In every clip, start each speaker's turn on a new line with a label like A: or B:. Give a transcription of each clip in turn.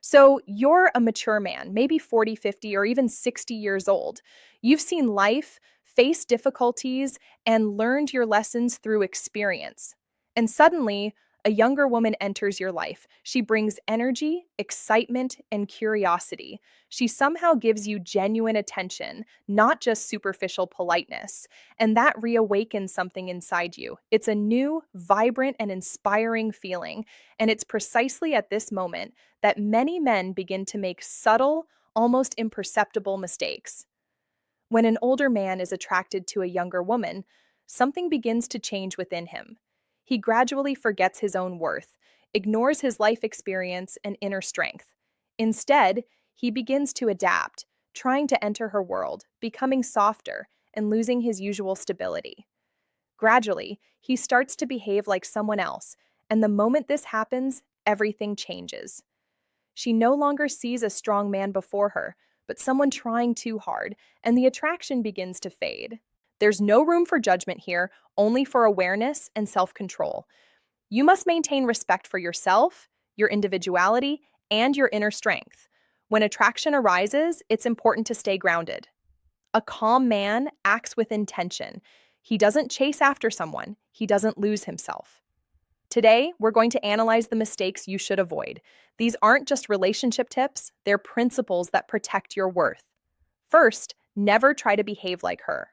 A: So you're a mature man, maybe 40, 50, or even 60 years old. You've seen life, faced difficulties, and learned your lessons through experience. And suddenly, a younger woman enters your life. She brings energy, excitement, and curiosity. She somehow gives you genuine attention, not just superficial politeness. And that reawakens something inside you. It's a new, vibrant, and inspiring feeling. And it's precisely at this moment that many men begin to make subtle, almost imperceptible mistakes. When an older man is attracted to a younger woman, something begins to change within him. He gradually forgets his own worth, ignores his life experience and inner strength. Instead, he begins to adapt, trying to enter her world, becoming softer, and losing his usual stability. Gradually, he starts to behave like someone else, and the moment this happens, everything changes. She no longer sees a strong man before her, but someone trying too hard, and the attraction begins to fade. There's no room for judgment here, only for awareness and self control. You must maintain respect for yourself, your individuality, and your inner strength. When attraction arises, it's important to stay grounded. A calm man acts with intention. He doesn't chase after someone, he doesn't lose himself. Today, we're going to analyze the mistakes you should avoid. These aren't just relationship tips, they're principles that protect your worth. First, never try to behave like her.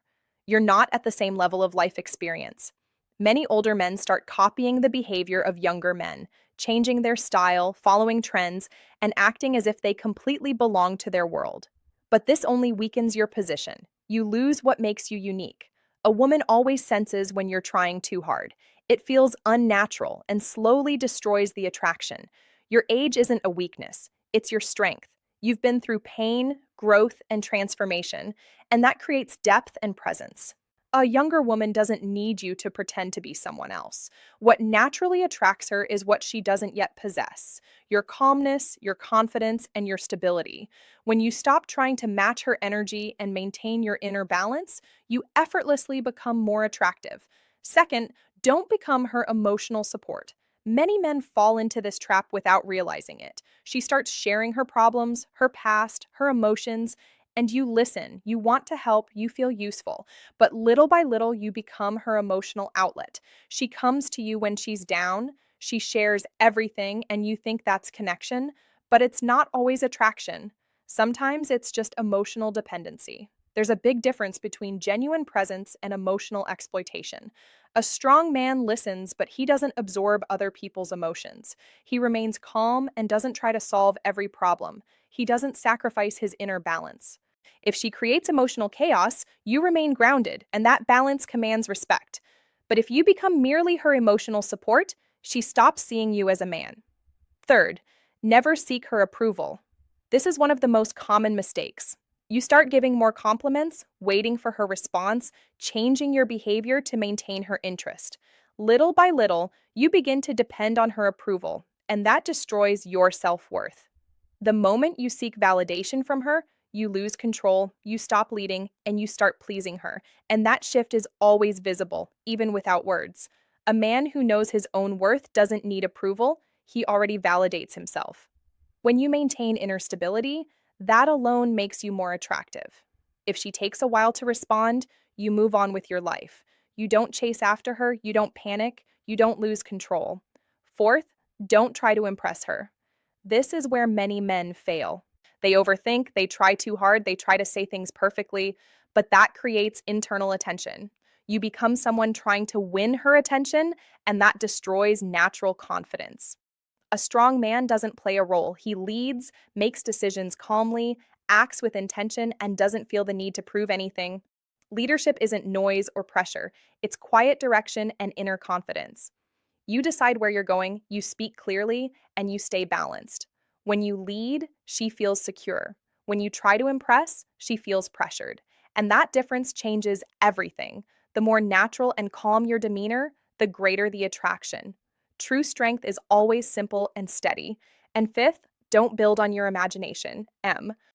A: You're not at the same level of life experience. Many older men start copying the behavior of younger men, changing their style, following trends, and acting as if they completely belong to their world. But this only weakens your position. You lose what makes you unique. A woman always senses when you're trying too hard. It feels unnatural and slowly destroys the attraction. Your age isn't a weakness, it's your strength. You've been through pain, growth, and transformation, and that creates depth and presence. A younger woman doesn't need you to pretend to be someone else. What naturally attracts her is what she doesn't yet possess: your calmness, your confidence, and your stability. When you stop trying to match her energy and maintain your inner balance, you effortlessly become more attractive. Second, don't become her emotional support. Many men fall into this trap without realizing it. She starts sharing her problems, her past, her emotions, and you listen. You want to help, you feel useful. But little by little, you become her emotional outlet. She comes to you when she's down, she shares everything, and you think that's connection, but it's not always attraction. Sometimes it's just emotional dependency. There's a big difference between genuine presence and emotional exploitation. A strong man listens, but he doesn't absorb other people's emotions. He remains calm and doesn't try to solve every problem. He doesn't sacrifice his inner balance. If she creates emotional chaos, you remain grounded, and that balance commands respect. But if you become merely her emotional support, she stops seeing you as a man. Third, never seek her approval. This is one of the most common mistakes. You start giving more compliments, waiting for her response, changing your behavior to maintain her interest. Little by little, you begin to depend on her approval, and that destroys your self-worth. The moment you seek validation from her, you lose control, you stop leading, and you start pleasing her. And that shift is always visible, even without words. A man who knows his own worth doesn't need approval, he already validates himself. When you maintain inner stability, that alone makes you more attractive. If she takes a while to respond, you move on with your life. You don't chase after her, you don't panic, you don't lose control. Fourth, don't try to impress her. This is where many men fail. They overthink, they try too hard, they try to say things perfectly, but that creates internal attention. You become someone trying to win her attention, and that destroys natural confidence. A strong man doesn't play a role. He leads, makes decisions calmly, acts with intention, and doesn't feel the need to prove anything. Leadership isn't noise or pressure, it's quiet direction and inner confidence. You decide where you're going, you speak clearly, and you stay balanced. When you lead, she feels secure. When you try to impress, she feels pressured. And that difference changes everything. The more natural and calm your demeanor, the greater the attraction. True strength is always simple and steady. And fifth, don't build on your imagination. M.